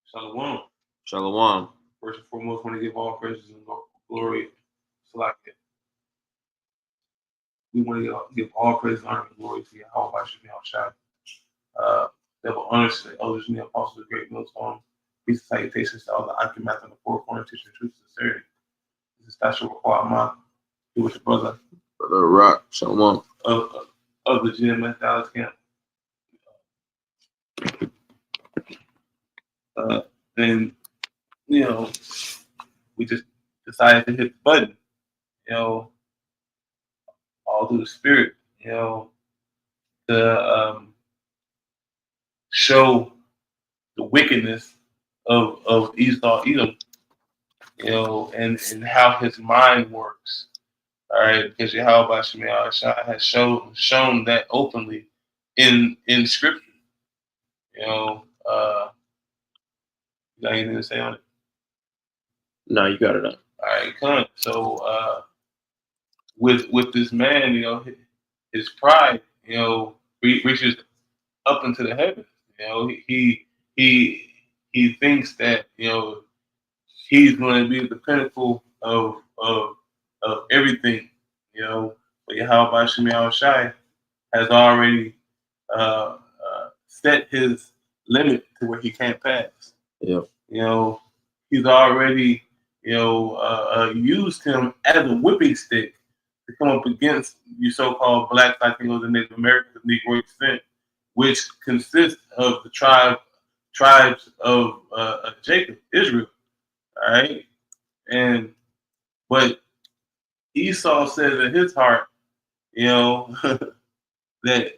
Shalom. Shalom. First and foremost, want to give all praises and glory to like it. We want to give all praise, honor, and glory to Yahweh by Shemini Shai. Devil honors to the elders and the apostles of the great millstone. Peace and salutations to all the Akimath and the four corners, teaching the truth and sincerity. This is Tasha Rakwah here with your brother. Brother Rock. Shalom. Of the GMS Dallas camp. And, we just decided to hit the button, all through the spirit, to show the wickedness of Esau Edom, and how his mind works. All right, because Yahweh Shai has shown that openly in Scripture. You got anything to say on it? No, you got it up. All right, come. So with this man, his pride, reaches up into the heavens. He thinks that he's going to be the pinnacle of everything. But Yahweh Shai has already set his limit to where he can't pass. Yep. He's already used him as a whipping stick to come up against you so-called Black Latinos and Native Americans of Negro descent, which consists of the tribes of Jacob, Israel. All right, but Esau says in his heart, that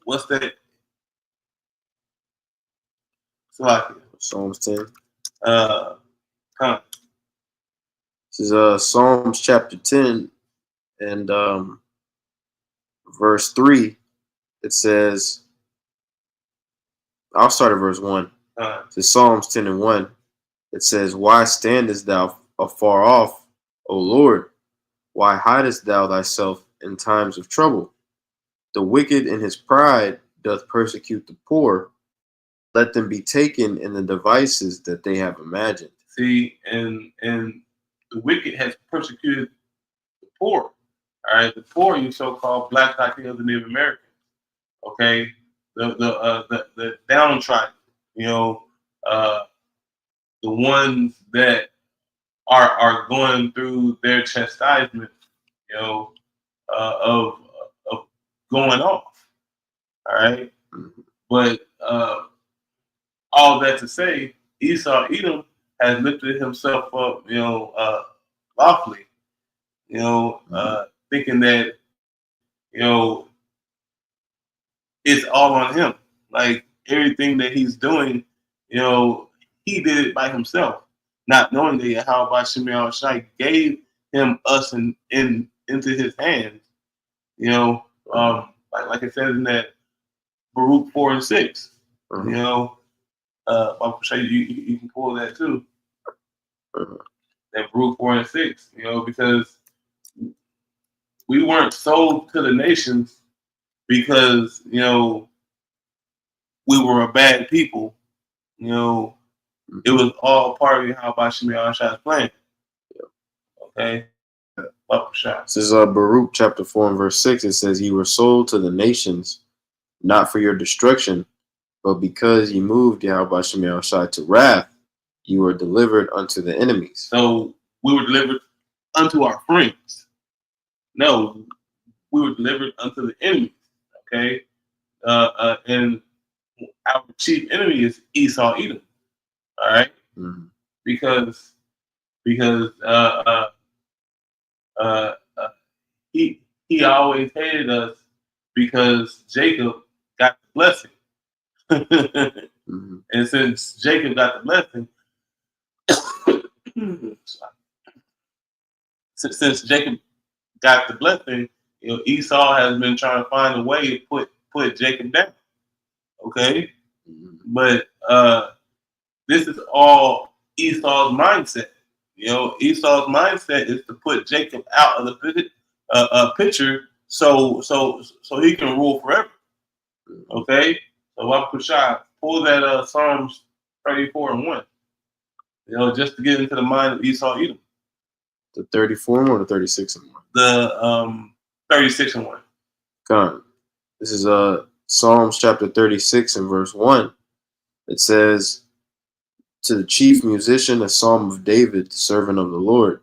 what's that? Psalms 10. This is Psalms chapter 10 and verse 3. It says, I'll start at verse 1. It says Psalms 10 and 1. It says, why standest thou afar off, O Lord? Why hidest thou thyself in times of trouble? The wicked in his pride doth persecute the poor. Let them be taken in the devices that they have imagined. See, and the wicked has persecuted the poor. All right, the poor, you so-called Black Latinos and Native Americans. Okay, the downtrodden. The ones that are going through their chastisement. Of going off. All right, but all that to say, Esau Edom has lifted himself up, lawfully, thinking that, it's all on him. Like everything that he's doing, he did it by himself, not knowing that Yahweh Shemini Shai gave him us into his hands. Like it says in that Baruch 4 and 6. I'll show you can pull that too. That Baruch 4 and 6. Because we weren't sold to the nations because we were a bad people. It was all part of Yahweh Shemini Shai's plan. Okay. This is Baruch chapter 4 and verse 6. It says, "You were sold to the nations, not for your destruction, but because you moved Yahweh Shemini Shai to wrath, you were delivered unto the enemies." So we were delivered unto our friends. No, we were delivered unto the enemies. Okay, and our chief enemy is Esau Edom. All right, because he always hated us because Jacob got the blessing. And since Jacob got the blessing, since Jacob got the blessing, Esau has been trying to find a way to put Jacob down. Okay, but this is all Esau's mindset. Esau's mindset is to put Jacob out of the picture, so he can rule forever. Okay, so Wakushai, pull that Psalms 34:1. Just to get into the mind of Esau Edom. The 34 or the 36 and 1? The 36:1. Come. This is Psalms chapter 36 and verse 1. It says, to the chief musician, a psalm of David, the servant of the Lord.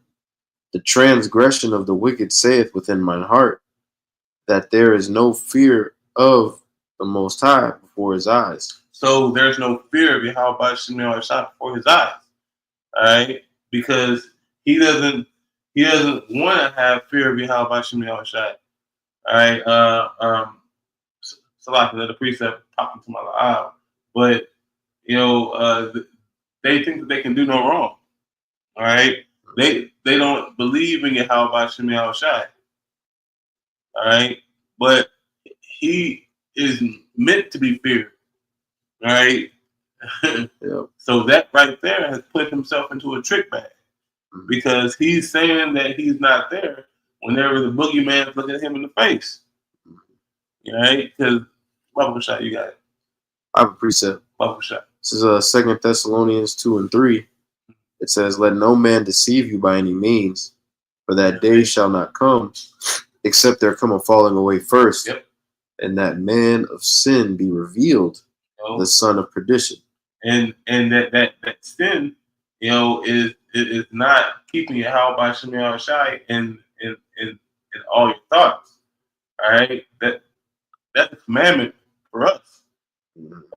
The transgression of the wicked saith within mine heart, that there is no fear of the Most High before his eyes. So there's no fear of Yahweh Shemel Shah before his eyes. All right? Because he doesn't want to have fear of Yahweh Shemel Shah. All right. So like another precept popped into my eye. But they think that they can do no wrong. All right. They don't believe in Yahweh Shemel Shah. All right. But he is meant to be feared. All right. Yep. So that right there has put himself into a trick bag, because he's saying that he's not there whenever the boogeyman's looking at him in the face. All right. Because Bubble Shot, you got it. I have a precept. Bubble Shot. This is 2 Thessalonians 2 and 3. It says, let no man deceive you by any means, for that day shall not come, except there come a falling away first, Yep. and that man of sin be revealed, the son of perdition. And that sin, is not keeping your how by Shemel Shai in all your thoughts. All right, that's a commandment for us.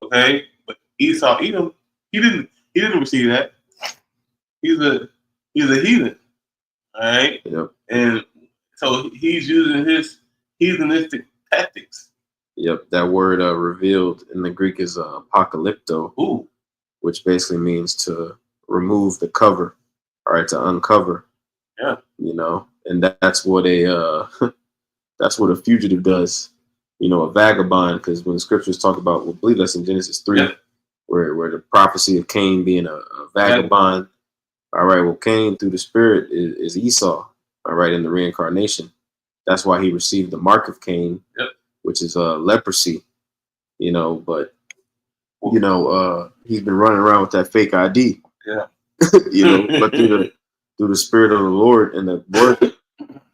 Okay, but Esau Edom, he didn't receive that. He's a heathen. All right, Yep. And so he's using his heathenistic tactics. Yep, that word revealed in the Greek is apocalypto. Ooh. Which basically means to remove the cover, all right, to uncover. Yeah. And that's what a that's what a fugitive does. A vagabond, because when the scriptures talk about, I believe that's in Genesis 3, yeah. where the prophecy of Cain being a vagabond. All right, well, Cain through the spirit is Esau, all right, in the reincarnation. That's why he received the mark of Cain, yep. which is leprosy, but he's been running around with that fake ID. Yeah. But through the spirit of the Lord and the word,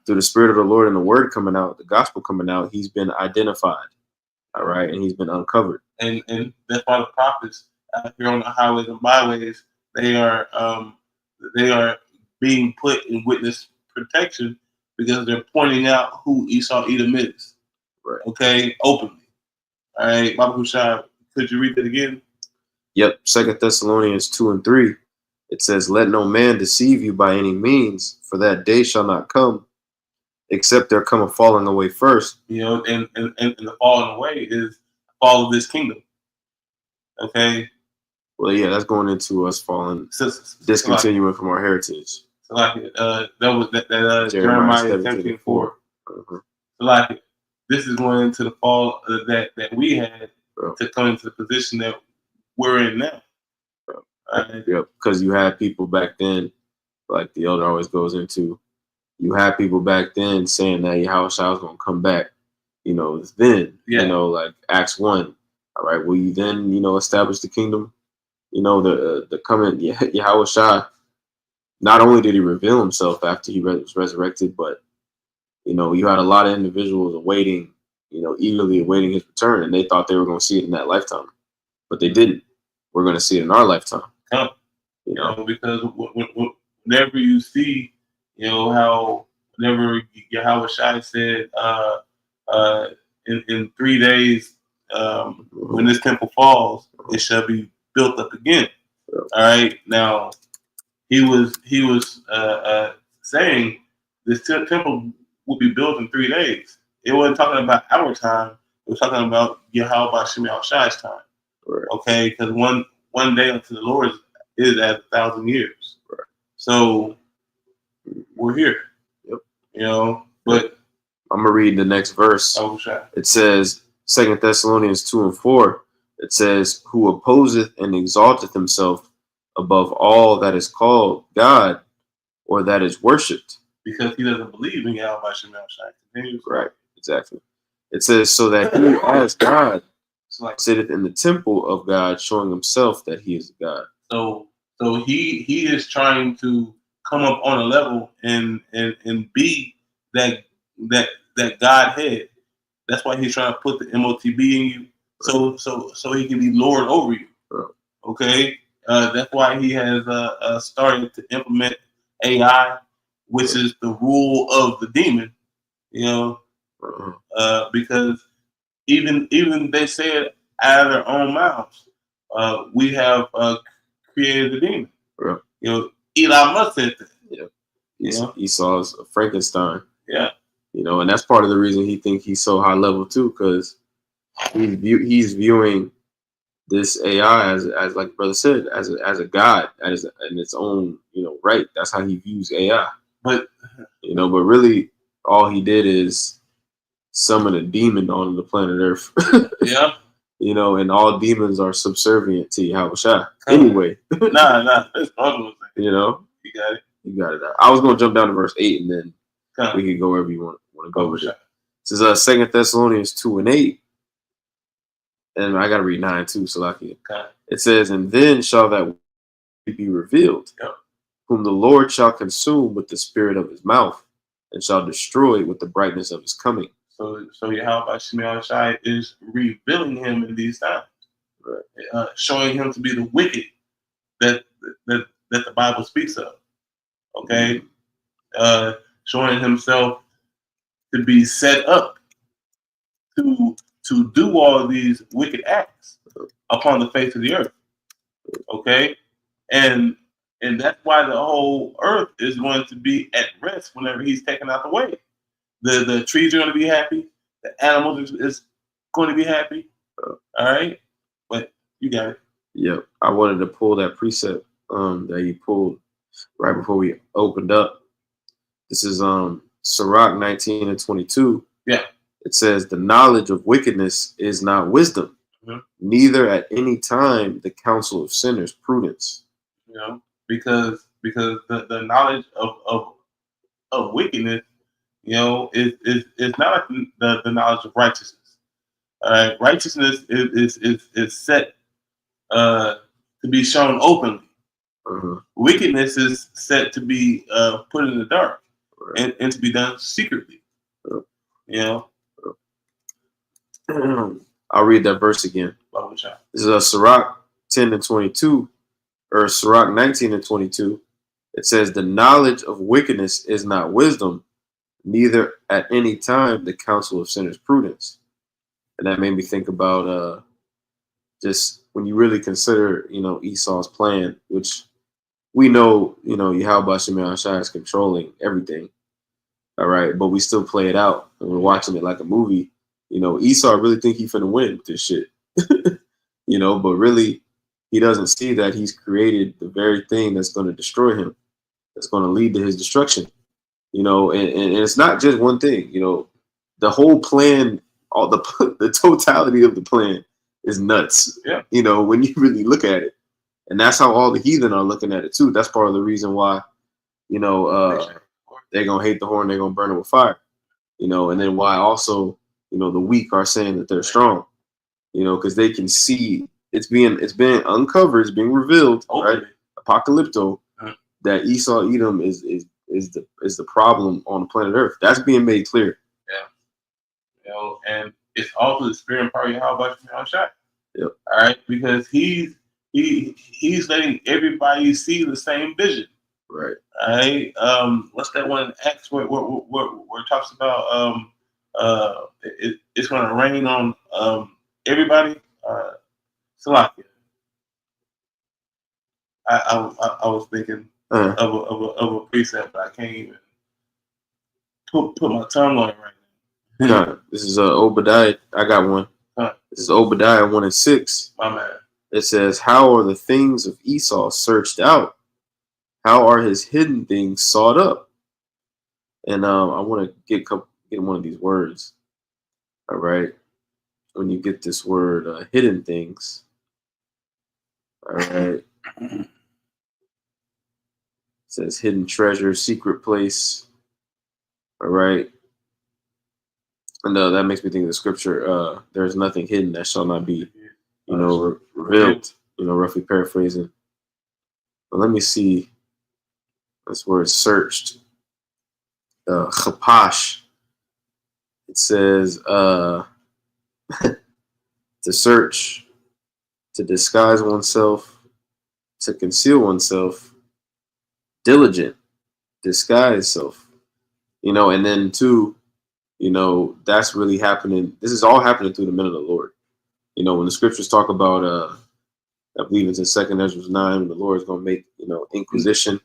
through the spirit of the Lord and the word coming out, the gospel coming out, he's been identified. All right, and he's been uncovered. And that's why the prophets out here on the highways and byways, they are being put in witness protection, because they're pointing out who Esau Edom is. Right. Okay, openly. All right, Baba Hushai, could you read that again? Yep, 2 Thessalonians 2 and 3. It says, let no man deceive you by any means, for that day shall not come, except there come a falling away first. And the falling away is the fall of this kingdom. Okay. Well, yeah, that's going into us falling, discontinuing from our heritage. So that was that Jeremiah 17:4. So this is going into the fall that we had to come into the position that we're in now. Yep, because you had people back then, like the elder always goes into, you had people back then saying that Yahweh was going to come back, then, like Acts 1. All right, will you then, establish the kingdom? The coming Yahweh Shah, not only did he reveal himself after he was resurrected, but, you had a lot of individuals awaiting, eagerly awaiting his return, and they thought they were going to see it in that lifetime, but they didn't. We're going to see it in our lifetime. Because whenever you see, how whenever Yahweh Shai said, in 3 days, when this temple falls, it shall be built up again. All right. Now, he was saying this temple will be built in 3 days. It wasn't talking about our time. It was talking about Yahweh Shemel Shai's time. Right. Okay, because one day unto the Lord is as 1,000 years. Right. So we're here. Yep. But I'm gonna read the next verse. It says 2 Thessalonians 2 and 4. It says, who opposeth and exalteth himself above all that is called God or that is worshipped. Because he doesn't believe in Yahweh Shemel Shai. Right, exactly. It says, so that he as God sitteth in the temple of God, showing himself that he is God. So he is trying to come up on a level and be that that Godhead. That's why he's trying to put the MOTB in you, so he can be Lord over you. Okay, that's why he has started to implement AI, which is the rule of the demon. You know, because even they said out of their own mouths, we have created the demon. You know, Elon Musk said that. Yeah, Esau's a Frankenstein. Yeah, you know, and that's part of the reason he think he's so high level too, because he's viewing this AI as like brother said, as a god, as in its own, you know, right. That's how he views AI. But but really, all he did is summon a demon onto the planet Earth. Yeah. And all demons are subservient to Yahushua. Anyway. Nah. That's all You got it. You got it. I was going to jump down to verse 8, and then we can go wherever you want to go with it. This is 2 Thessalonians 2:8. And I got to read 9 too, so it says, and then shall that be revealed, whom the Lord shall consume with the spirit of his mouth, and shall destroy with the brightness of his coming. So Yahweh Shemel Shai is revealing him in these times, showing him to be the wicked that the Bible speaks of. Okay, showing himself to be set up to do all of these wicked acts upon the face of the earth. Okay, and that's why the whole earth is going to be at rest whenever he's taken out the way. The trees are going to be happy. The animals is going to be happy. All right, but you got it. Yep, I wanted to pull that precept that you pulled right before we opened up. This is Sirach 19:22. Yeah. It says, the knowledge of wickedness is not wisdom, neither at any time the counsel of sinners prudence. Because the knowledge of wickedness, is not like the knowledge of righteousness. Righteousness is set to be shown openly. Wickedness is set to be put in the dark and to be done secretly. I'll read that verse again. This is Sirach 10:22, or Sirach 19:22. It says, the knowledge of wickedness is not wisdom, neither at any time the counsel of sinners prudence. And that made me think about just when you really consider, Esau's plan, which we know, Yahweh Shemel Shai is controlling everything. All right, but we still play it out and we're watching it like a movie. Esau really think he finna win with this shit. But really he doesn't see that he's created the very thing that's going to destroy him, that's going to lead to his destruction. And it's not just one thing. The whole plan, all the totality of the plan is nuts. Yeah. When you really look at it, and that's how all the heathen are looking at it too. That's part of the reason why, they're gonna hate the horn, they're gonna burn it with fire. And then why also, the weak are saying that they're strong. Because they can see it's being uncovered, it's being revealed, right? Apocalypto, that Esau Edom is the problem on the planet Earth. That's being made clear. Yeah. And it's also the spirit and power of Yahweh Shemel Shai. Yep. All right, because he's letting everybody see the same vision. Right. All right. What's that one in Acts where it talks about it's going to rain on everybody. Salakia. I was thinking of a precept, but I can't even put my tongue on it right now. No, this is Obadiah. I got one. This is Obadiah 1:6. My man. It says, how are the things of Esau searched out? How are his hidden things sought up? And I want to get one of these words. All right. When you get this word, hidden things. All right. It says hidden treasure, secret place. All right. And that makes me think of the scripture, there is nothing hidden that shall not be, revealed, roughly paraphrasing. But let me see. This word searched. Chapash. It says to search, to disguise oneself, to conceal oneself, diligent, disguise self. And then two, that's really happening. This is all happening through the men of the Lord. When the scriptures talk about, I believe it's in 2 Ezra 9, the Lord is going to make, inquisition,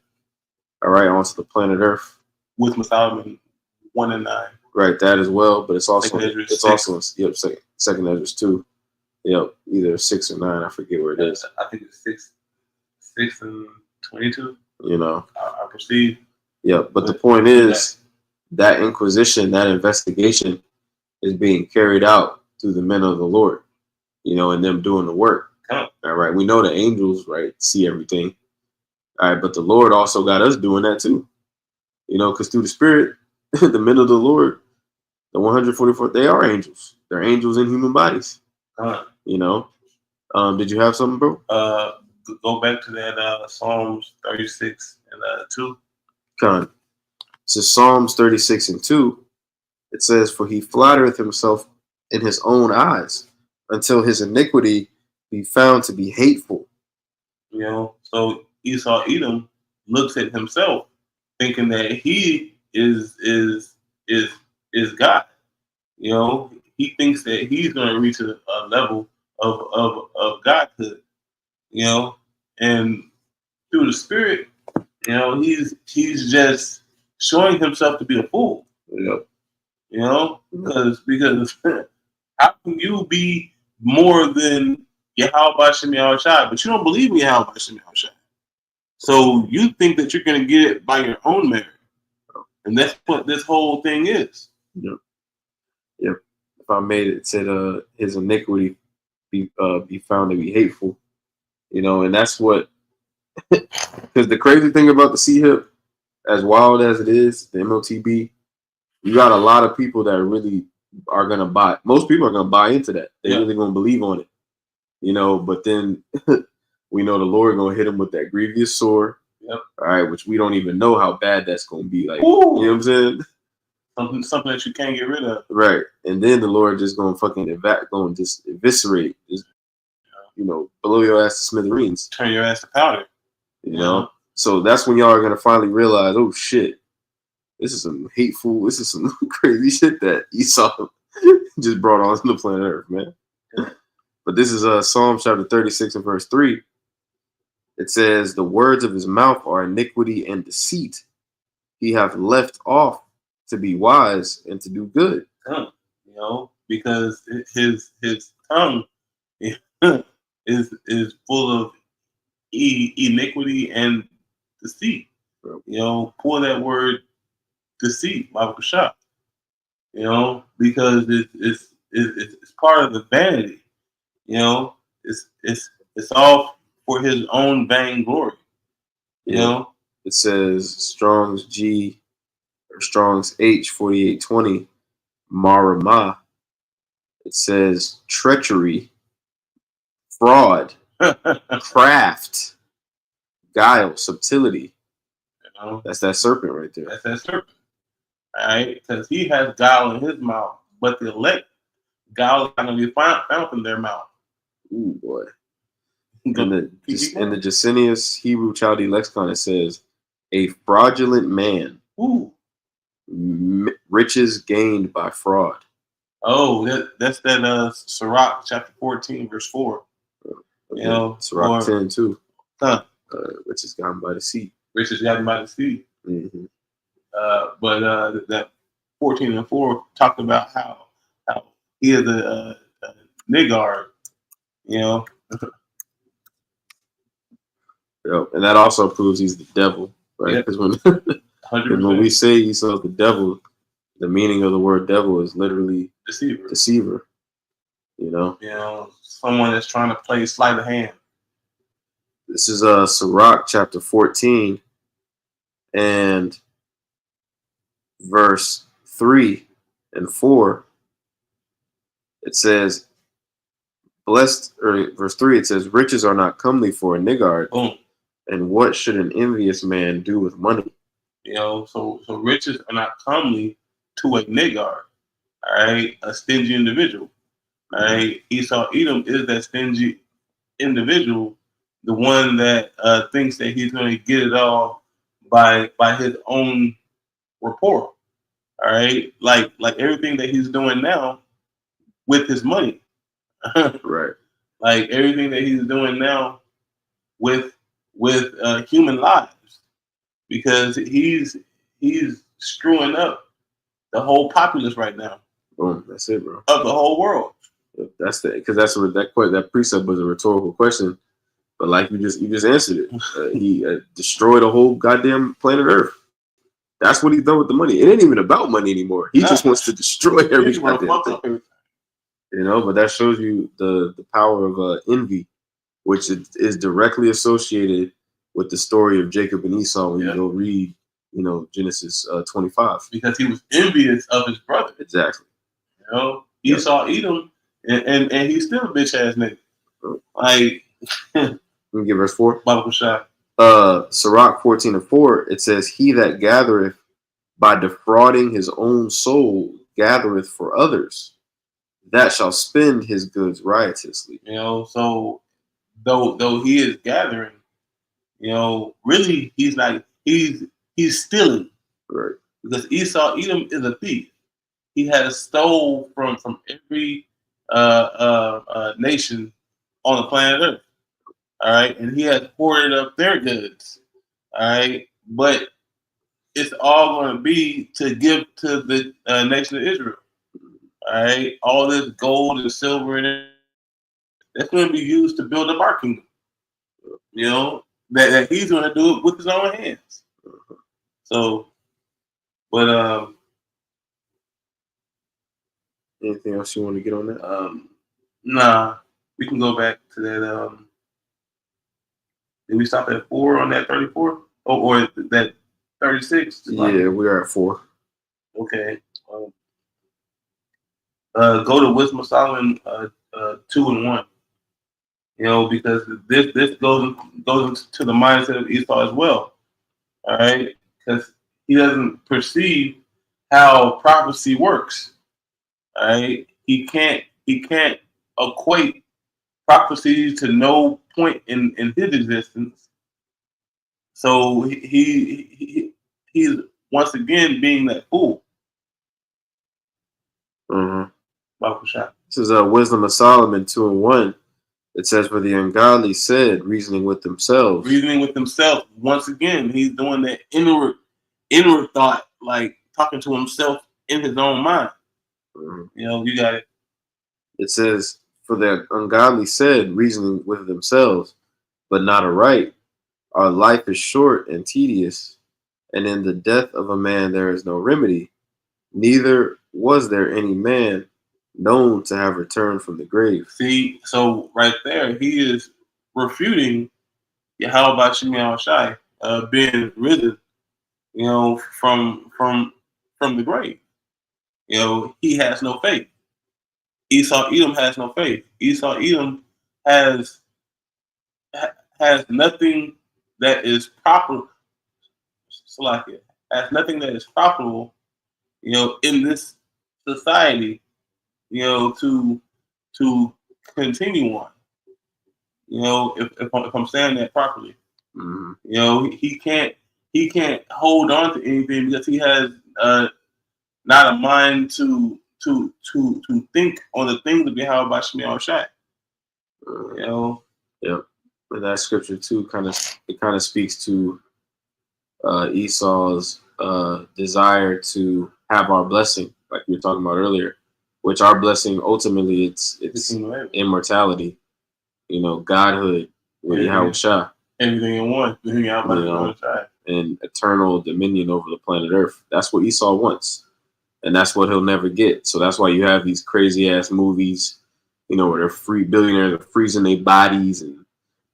all right, onto the planet Earth. With Solomon 1 and 9. Right, that as well, but it's also yep, second Ezra 2. Yep, either 6 or 9, I forget where it is. I think it's 6 and 22. I perceive. Yep, but the point is that inquisition, that investigation is being carried out through the men of the Lord, and them doing the work. All right, we know the angels, right, see everything. All right, but the Lord also got us doing that too, because through the Spirit, the men of the Lord, the 144, they are angels. They're angels in human bodies. Did you have something, bro? Go back to that Psalms 36 and 2. So Psalms 36 and 2, it says, "For he flattereth himself in his own eyes, until his iniquity be found to be hateful." So Esau Edom looks at himself, thinking that he is God. He thinks that he's going to reach a level of godhood. And through the Spirit, he's just showing himself to be a fool. Yep. Because how can you be more than Yahweh Shem Yahushai, but you don't believe in Yahweh Shem Yahushai? So you think that you're going to get it by your own merit, and that's what this whole thing is. Yep. If I made it, said his iniquity be found to be hateful, and that's what. Because the crazy thing about the C-Hip, as wild as it is, the MOTB, you got a lot of people that really are gonna buy. Most people are gonna buy into that. They're really gonna believe on it, But then we know the Lord gonna hit them with that grievous sore. Yep. All right, which we don't even know how bad that's gonna be. Like, ooh, you know what I'm saying? Something that you can't get rid of. Right, and then the Lord just gonna fucking just eviscerate, just blow your ass to smithereens, turn your ass to powder. So that's when y'all are gonna finally realize, oh shit, this is some crazy shit that Esau just brought onto the planet Earth, man. Yeah. But this is Psalm chapter 36 and verse 3. It says, "The words of his mouth are iniquity and deceit. He hath left off to be wise and to do good." Because his tongue is full of iniquity and deceit. Pull that word deceit, Bible shop. Because it's part of the vanity. It's all for his own vainglory. It says Strong's G or Strong's H 4820 Marama. It says treachery, fraud, craft, guile, subtlety. That's that serpent right there. That's that serpent. All right, because he has guile in his mouth, but the elect, guile is not going to be found in their mouth. Ooh, boy. In the Jacinius Hebrew Chaldee Lexicon, it says, "A fraudulent man, riches gained by fraud." Oh, that's that Sirach chapter 14, verse 4. Sirach 10 too. Riches gotten by deceit. Riches gotten by deceit. Mm-hmm. But that 14 and 4 talked about how he is a niggard, Yep. And that also proves he's the devil, right? Because when we say Esau's the devil, the meaning of the word devil is literally deceiver. Someone that's trying to play sleight of hand. This is Sirach chapter 14 and verse 3 and 4. It says, blessed, or verse 3, it says, riches are not comely for a niggard. Boom. And what should an envious man do with money? So riches are not comely to a niggard, all right, a stingy individual. All right, Esau Edom is that stingy individual, the one that thinks that he's going to get it all by his own report. All right, like everything that he's doing now with his money, Right. like everything that he's doing now with human lives, because he's screwing up the whole populace right now. Boom. That's it, bro. Of the whole world. That's because that's what that precept was, a rhetorical question, but like you just answered it. He destroyed a whole goddamn planet Earth. That's what he's done with the money. It ain't even about money anymore. He just wants to destroy every goddamn thing. But that shows you the power of envy, which is directly associated with the story of Jacob and Esau when you go read, Genesis 25. Because he was envious of his brother. Exactly. Esau Edom, and he's still a bitch ass nigga. Like, let me give verse 4. Bible shot. Sirach 14:4, it says, he that gathereth by defrauding his own soul gathereth for others, that shall spend his goods riotously. So though he is gathering, really he's like he's stealing. Right. Because Esau Edom is a thief. He has stole from every nation on the planet Earth. All right, and he has hoarded up their goods. All right, but it's all going to be to give to the nation of Israel. All right, all this gold and silver and that's going to be used to build up our kingdom. That he's going to do it with his own hands. So, but anything else you want to get on that? Nah, we can go back to that. Did we stop at 4 on that 34? Or that 36? Yeah, we are at 4. Okay. Go to Wisdom of Solomon 2 and 1. Because this goes into the mindset of Esau as well. All right, because he doesn't perceive how prophecy works. All right, he can't equate prophecy to no point in his existence. So he's once again being that fool. This is Wisdom of Solomon 2 and 1. It says, for the ungodly said, reasoning with themselves. Reasoning with themselves. Once again, he's doing that inward thought, like talking to himself in his own mind. You got it. It says, for the ungodly said, reasoning with themselves, but not aright. Our life is short and tedious, and in the death of a man there is no remedy. Neither was there any man known to have returned from the grave. See, so right there, he is refuting Yahweh Shemiah Shai being risen, from the grave. He has no faith. Esau Edom has no faith. Esau Edom has nothing that is proper. Salakia has nothing that is profitable, in this society, to continue on. If I'm saying that properly, he can't hold on to anything because he has not a mind to think on the things of Yahweh Shemiah Shai. Yep. But that scripture too kind of speaks to Esau's desire to have our blessing, like we were talking about earlier, which our blessing ultimately it's immortality, godhood with Yahweh Shah. Everything in one, and eternal dominion over the planet Earth. That's what Esau wants, and that's what he'll never get. So that's why you have these crazy ass movies, where they're free billionaires are freezing their bodies and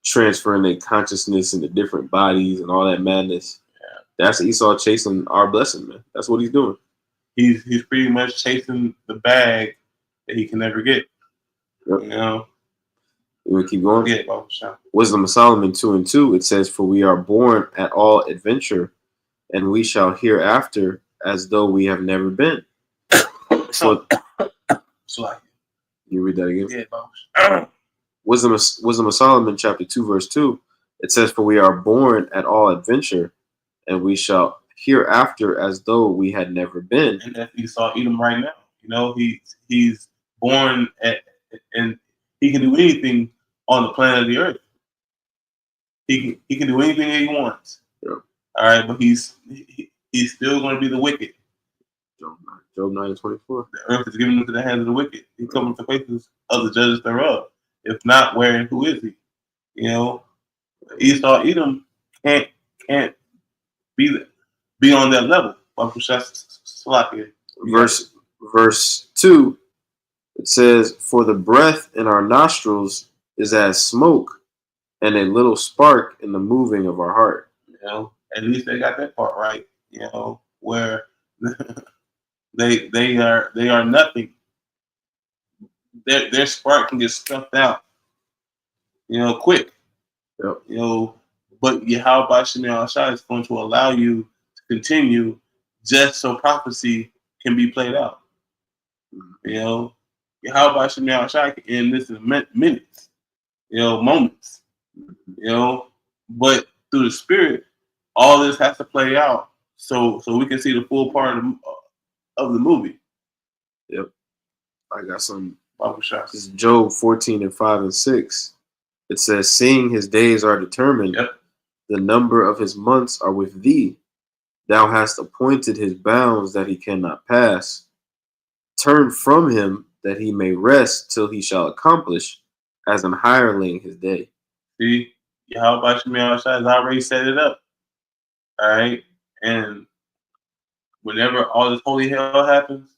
transferring their consciousness into different bodies and all that madness. Yeah. That's Esau chasing our blessing, man. That's what he's doing. He's pretty much chasing the bag that he can never get. Yep. You know. We keep going. Yeah, Bible shop. Wisdom of Solomon 2:2. It says, "For we are born at all adventure, and we shall hereafter as though we have never been." So, you read that again? Yeah, Bible. Wisdom of Solomon chapter 2 verse 2. It says, "For we are born at all adventure, and we shall hereafter as though we had never been." And that's Esau Edom right now. You know, he's born at, and he can do anything on the planet of the earth. He can do anything that he wants. Yeah. All right, but he's still going to be the wicked. Job 9:24. The earth is given into the hands of the wicked. He comes to faces of the judges thereof. If not, where and who is he? You know, Esau Edom can't be on that level. Verse 2, it says, "For the breath in our nostrils is as smoke, and a little spark in the moving of our heart." You know, at least they got that part right. You know, where they are nothing. Their spark can get scuffed out. You know, quick. Yep. You know, but Yahweh Shemel Shai is going to allow you to continue just so prophecy can be played out. You know, Yahweh Shemel Shai can end this in minutes, you know, moments, you know, but through the Spirit, all this has to play out so we can see the full part of the movie. Yep. I got some Bible shots. This is Job 14:5-6. It says, "Seeing his days are determined, yep. The number of his months are with thee. Thou hast appointed his bounds that he cannot pass. Turn from him that he may rest till he shall accomplish, as an hireling his day." See, Yahweh Shemel Shai has already set it up. All right, and whenever all this holy hell happens,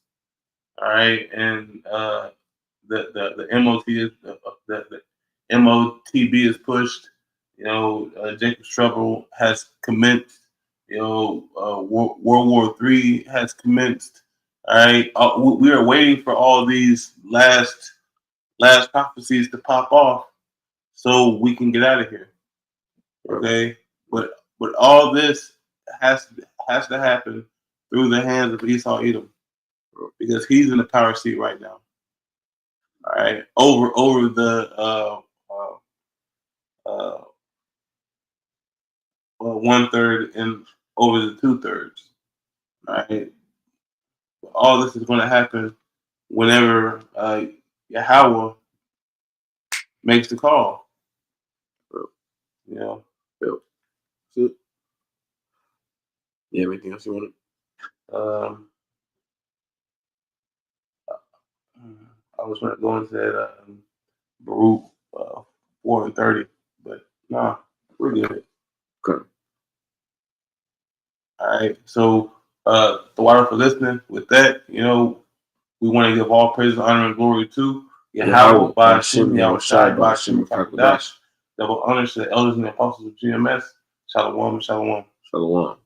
all right, and the MOT is the MOTB is pushed. You know, Jacob's trouble has commenced. You know, World War III has commenced. All right, we are waiting for all these last prophecies to pop off so we can get out of here. Okay, but all this has to happen through the hands of Esau Edom, because he's in the power seat right now. All right, over the 1/3 and over the 2/3. All right, all this is going to happen whenever Yahweh makes the call. You know. Yep. Yeah. Anything else you wanted? I was going to go into that Baruch 4:30, but nah, we're good. Okay. All right. So, the water for listening. With that, you know, we want to give all praise, honor, and glory to Yahweh, Ba'ashem, Yahweh Shai, Ba'ashem, Kakadash. Double honors to the elders and the apostles of GMS. Shalom, shalom. Shalom.